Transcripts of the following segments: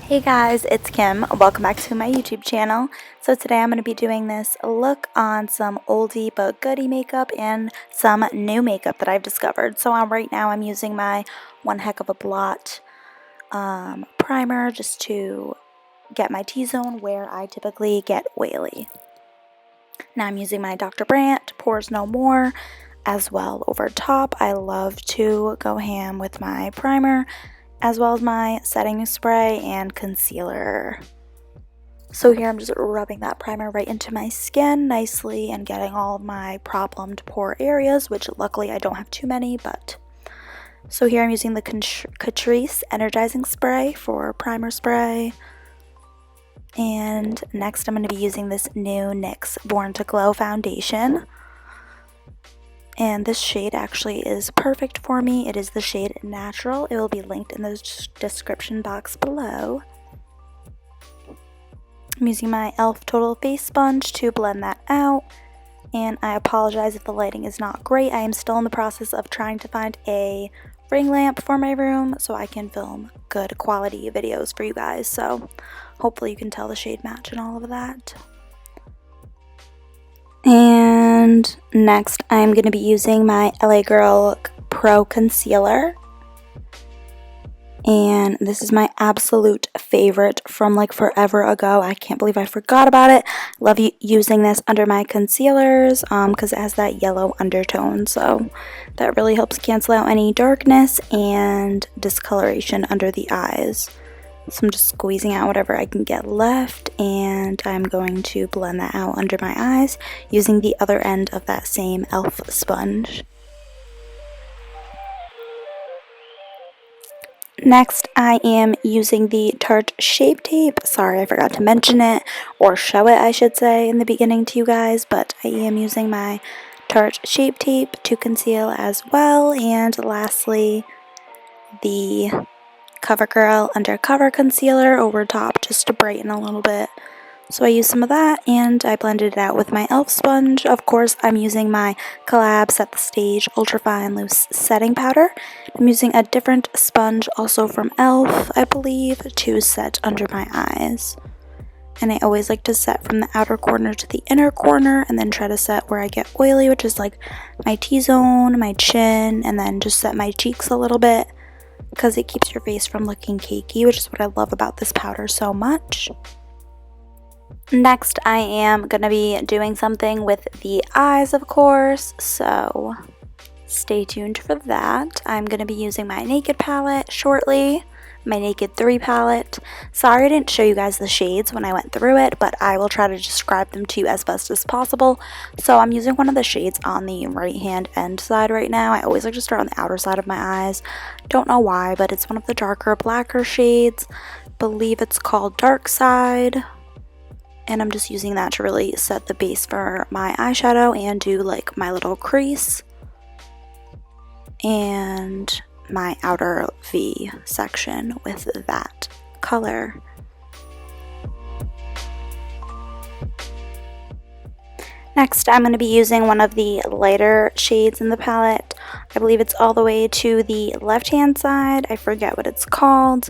Hey guys, it's Kim. Welcome back to my YouTube channel. So today I'm going to be doing this look on some oldie but goodie makeup and some new makeup that I've discovered. So right now I'm using my One Heck of a Blot primer just to get my T-zone where I typically get oily. Now I'm using my Dr. Brandt Pores No More as well over top. I love to go ham with my primer as well as my setting spray and concealer. So here I'm just rubbing that primer right into my skin nicely and getting all of my problemed pore areas, which luckily I don't have too many, but... So here I'm using the Catrice energizing spray for primer spray. And next I'm going to be using this new NYX Born to Glow foundation. And this shade actually is perfect for me. It is the shade Natural. It will be linked in the description box below. I'm using my e.l.f. Total Face Sponge to blend that out. And I apologize if the lighting is not great. I am still in the process of trying to find a ring lamp for my room so I can film good quality videos for you guys. So hopefully you can tell the shade match and all of that. And next I'm going to be using my LA Girl Pro Concealer. And this is my absolute favorite from like forever ago. I can't believe I forgot about it. Love using this under my concealers because it has that yellow undertone. So that really helps cancel out any darkness and discoloration under the eyes. So I'm just squeezing out whatever I can get left, and I'm going to blend that out under my eyes using the other end of that same e.l.f. sponge. Next, I am using the Tarte Shape Tape. Sorry, I forgot to mention it, or show it, I should say, in the beginning to you guys, but I am using my Tarte Shape Tape to conceal as well. And lastly, the CoverGirl Undercover Concealer over top just to brighten a little bit. So I used some of that and I blended it out with my e.l.f. sponge. Of course, I'm using my Col-Lab Set the Stage Ultra Fine Loose Setting Powder. I'm using a different sponge also from e.l.f., I believe, to set under my eyes. And I always like to set from the outer corner to the inner corner and then try to set where I get oily, which is like my T-zone, my chin, and then just set my cheeks a little bit, because it keeps your face from looking cakey, which is what I love about this powder so much. Next, I am going to be doing something with the eyes, of course, so stay tuned for that. I'm going to be using my Naked palette shortly, my Naked 3 palette. Sorry I didn't show you guys the shades when I went through it, but I will try to describe them to you as best as possible. So I'm using one of the shades on the right hand end side right now. I always like to start on the outer side of my eyes. Don't know why, but it's one of the darker, blacker shades. Believe it's called Dark Side. And I'm just using that to really set the base for my eyeshadow and do like my little crease and my outer V section with that color. Next, I'm going to be using one of the lighter shades in the palette. I believe it's all the way to the left-hand side. I forget what it's called.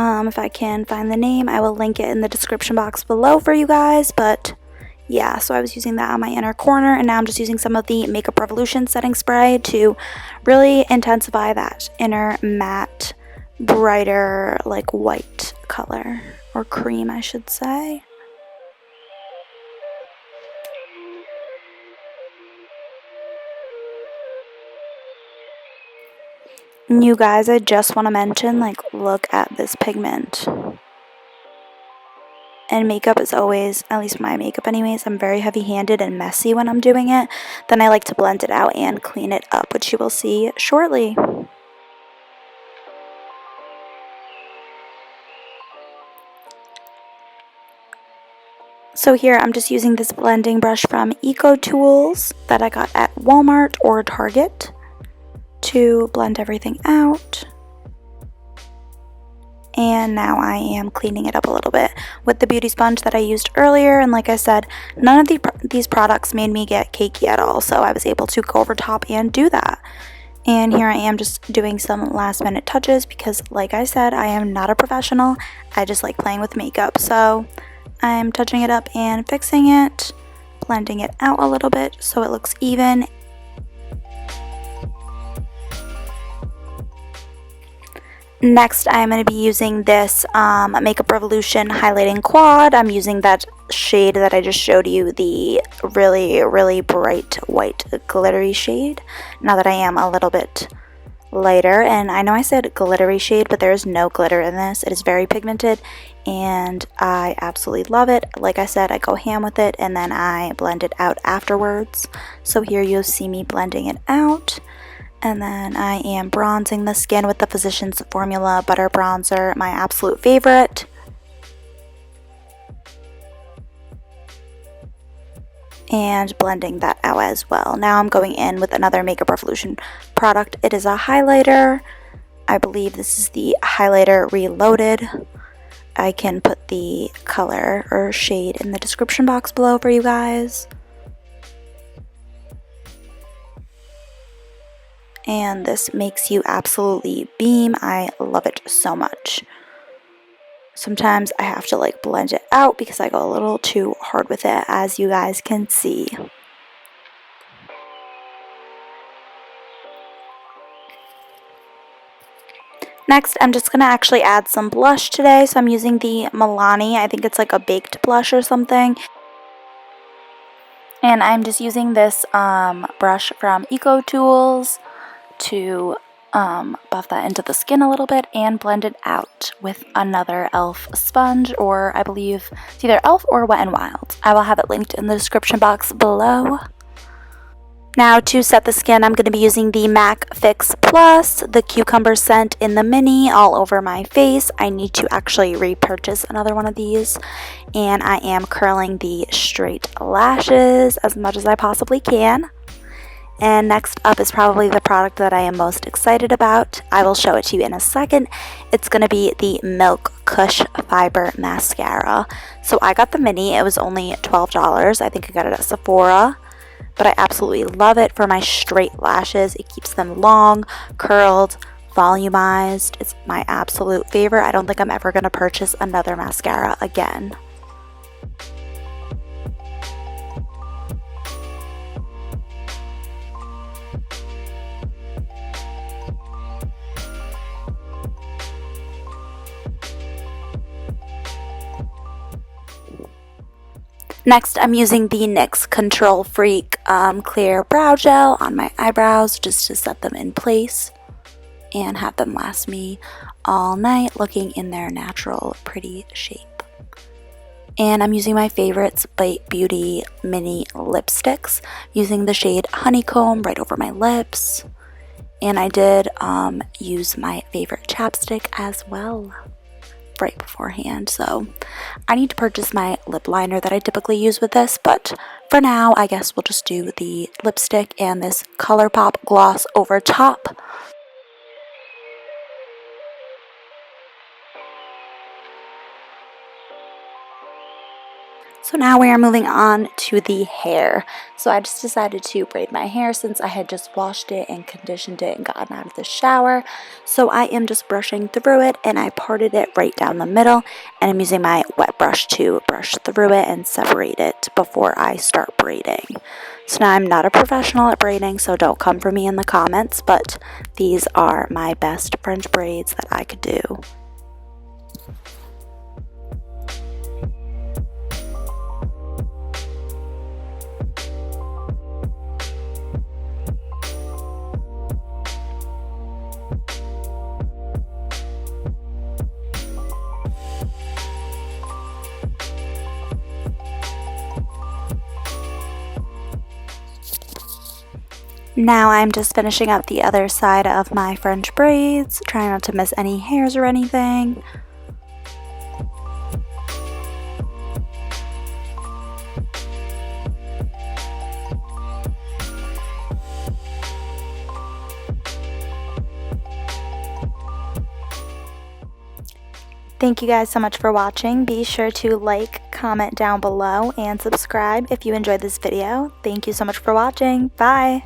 If I can find the name, I will link it in the description box below for you guys. But yeah, so I was using that on my inner corner, and now I'm just using some of the Makeup Revolution setting spray to really intensify that inner matte, brighter, like white color, or cream I should say. And you guys, I just want to mention, like, look at this pigment. And makeup is always, at least my makeup anyways, I'm very heavy-handed and messy when I'm doing it. Then I like to blend it out and clean it up, which you will see shortly. So here I'm just using this blending brush from Eco Tools that I got at Walmart or Target to blend everything out. And now I am cleaning it up a little bit with the beauty sponge that I used earlier. And like I said, none of these products made me get cakey at all, so I was able to go over top and do that. And here I am just doing some last minute touches because, like I said, I am not a professional. I just like playing with makeup. So I'm touching it up and fixing it, blending it out a little bit so it looks even. Next, I'm going to be using this Makeup Revolution Highlighting Quad. I'm using that shade that I just showed you, the really, really bright white glittery shade. Now that I am a little bit lighter, and I know I said glittery shade, but there is no glitter in this. It is very pigmented, and I absolutely love it. Like I said, I go ham with it, and then I blend it out afterwards. So here you'll see me blending it out. And then I am bronzing the skin with the Physicians Formula Butter Bronzer, my absolute favorite. And blending that out as well. Now I'm going in with another Makeup Revolution product. It is a highlighter. I believe this is the Highlighter Reloaded. I can put the color or shade in the description box below for you guys. And this makes you absolutely beam. I love it so much. Sometimes I have to like blend it out because I go a little too hard with it, as you guys can see. Next, I'm just going to actually add some blush today. So I'm using the Milani. I think it's like a baked blush or something. And I'm just using this brush from Eco Tools to buff that into the skin a little bit and blend it out with another e.l.f. sponge, or I believe it's either e.l.f. or Wet n Wild. I will have it linked in the description box below. Now to set the skin, I'm going to be using the MAC Fix Plus, the cucumber scent in the mini, all over my face. I need to actually repurchase another one of these, and I am curling the straight lashes as much as I possibly can. And next up is probably the product that I am most excited about. I will show it to you in a second. It's going to be the Makeup Kush Fiber Mascara. So I got the mini. It was only $12. I think I got it at Sephora. But I absolutely love it for my straight lashes. It keeps them long, curled, volumized. It's my absolute favorite. I don't think I'm ever going to purchase another mascara again. Next, I'm using the NYX Control Freak Clear Brow Gel on my eyebrows just to set them in place and have them last me all night looking in their natural pretty shape. And I'm using my favorites Bite Beauty mini lipsticks, using the shade Honeycomb right over my lips. And I did use my favorite chapstick as well right beforehand, so I need to purchase my lip liner that I typically use with this, but for now I guess we'll just do the lipstick and this Color Pop gloss over top. So now we are moving on to the hair. So I just decided to braid my hair since I had just washed it and conditioned it and gotten out of the shower. So I am just brushing through it, and I parted it right down the middle, and I'm using my wet brush to brush through it and separate it before I start braiding. So now I'm not a professional at braiding, so don't come for me in the comments, but these are my best French braids that I could do. Now I'm just finishing up the other side of my French braids, trying not to miss any hairs or anything. Thank you guys so much for watching. Be sure to like, comment down below, and subscribe if you enjoyed this video. Thank you so much for watching. Bye!